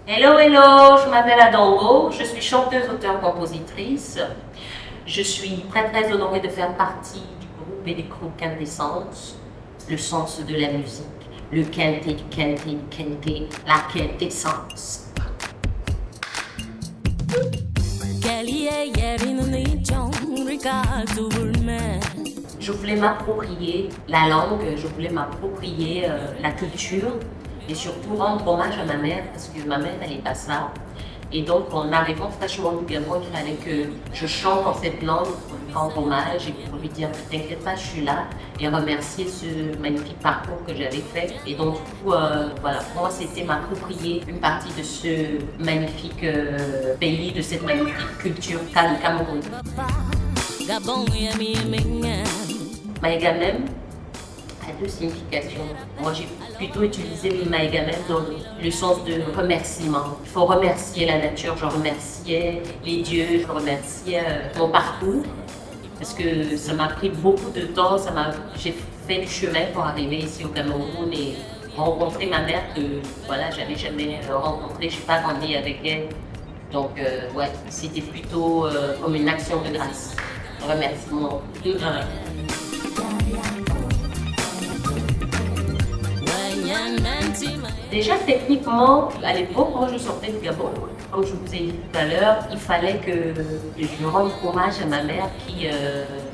Hello, hello, je m'appelle Adongo, je suis chanteuse, auteure, compositrice. Je suis très très honorée de faire partie du groupe électro Quintessence, le sens de la musique, le quintet du quintet du quintet, la quintessence. Je voulais m'approprier la langue, je voulais m'approprier la culture et surtout rendre hommage à ma mère parce que ma mère elle est pas ça. Et donc en arrivant fraîchement du Gabon, il fallait que je chante en cette langue pour lui rendre hommage et pour lui dire t'inquiète pas, je suis là et remercier ce magnifique parcours que j'avais fait. Et donc du coup, voilà, pour moi c'était m'approprier une partie de ce magnifique pays, de cette magnifique culture qu'a le Cameroun. Maïgamem a deux significations. Moi, j'ai plutôt utilisé le Maïgamem dans le sens de remerciement. Il faut remercier la nature, je remerciais les dieux, je remerciais mon parcours. Parce que ça m'a pris beaucoup de temps, j'ai fait du chemin pour arriver ici au Cameroun et rencontrer ma mère que voilà, j'avais jamais rencontrée, je n'ai pas grandi avec elle. Donc, ouais, c'était plutôt comme une action de grâce. Remerciement. Déjà, techniquement, à l'époque, quand je sortais du Gabon, comme je vous ai dit tout à l'heure, il fallait que je rende hommage à ma mère qui,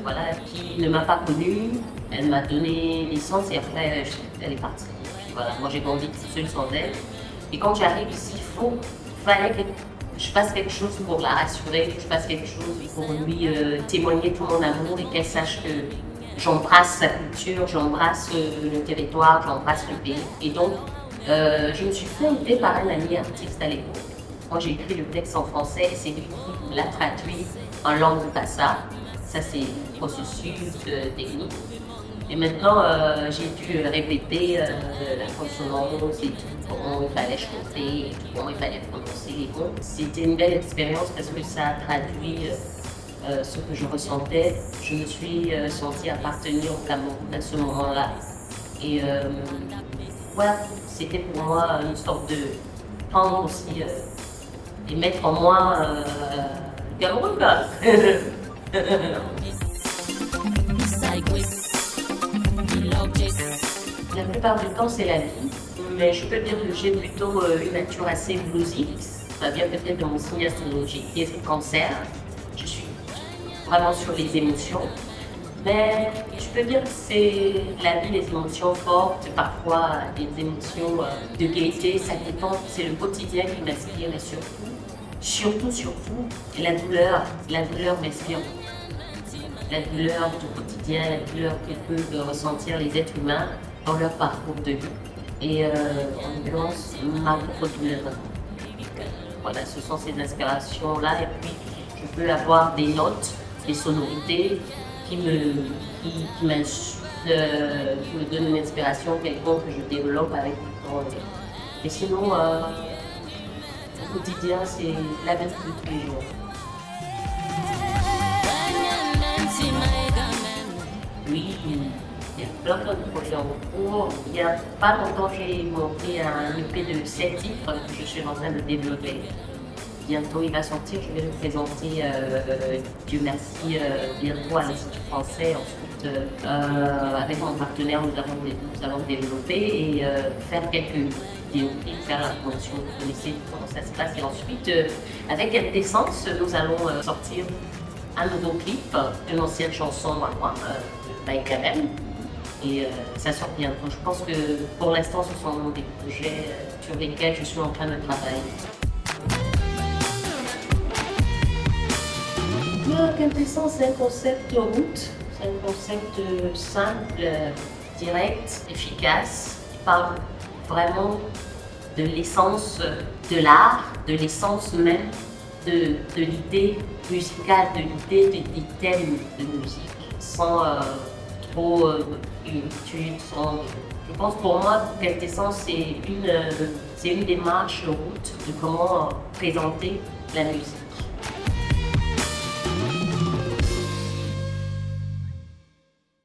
voilà, qui ne m'a pas connue. Elle m'a donné naissance et après, elle est partie. Puis voilà, moi, j'ai grandi toute seule sans elle. Et quand j'arrive ici, il fallait que je fasse quelque chose pour la rassurer, que je fasse quelque chose pour lui témoigner tout mon amour et qu'elle sache que j'embrasse sa culture, j'embrasse le territoire, j'embrasse le pays. Et donc, je me suis fait aider par un ami artiste à l'époque. Moi, j'ai écrit le texte en français et c'est lui qui l'a traduit en langue de Bassa. Ça, c'est le processus technique. Et maintenant, j'ai dû répéter la consonance et tout, comment il fallait chanter, et comment il fallait prononcer les mots. C'était une belle expérience parce que ça a traduit ce que je ressentais. Je me suis sentie appartenir au Cameroun à ce moment-là. Et voilà, c'était pour moi une sorte de prendre aussi et mettre en moi le Cameroun, quoi. La plupart du temps, c'est la vie, mais je peux dire que j'ai plutôt une nature assez bluesy. Ça vient peut-être de mon signe astrologique qui est le cancer. Je suis vraiment sur les émotions, mais je peux dire que c'est la vie, les émotions fortes, parfois des émotions de gaieté, ça dépend. C'est le quotidien qui m'inspire et surtout, la douleur m'inspire. La douleur du quotidien, la douleur que peuvent ressentir les êtres humains dans leur parcours de vie. Et en l'occurrence, ma propre douleur. Voilà, ce sont ces inspirations-là. Et puis, je peux avoir des notes, des sonorités qui me donnent une inspiration quelconque que je développe avec le temps. Et sinon, au quotidien, c'est la vie de tous les jours. Oui, il y a plein de projets en cours. Il n'y a pas longtemps, j'ai monté un EP de 7 titres que je suis en train de développer. Bientôt, il va sortir, je vais le présenter, Dieu merci, bientôt à l'Institut français. Ensuite, avec mon partenaire, nous allons développer et faire quelques vidéos et faire la promotion. Vous connaissez comment ça se passe. Et ensuite, avec Quintessence, nous allons sortir un nouveau clip d'une ancienne chanson à moi, Maïgamem. Et ça sort bientôt. Je pense que pour l'instant, ce sont des projets sur lesquels je suis en train de travailler. Quintessence, c'est un concept route, c'est un concept simple, direct, efficace, qui parle vraiment de l'essence de l'art, de l'essence même de l'idée musicale, de l'idée des thèmes de musique, sans trop d'études. Je pense pour moi, Quintessence, c'est une démarche, une route de comment présenter la musique.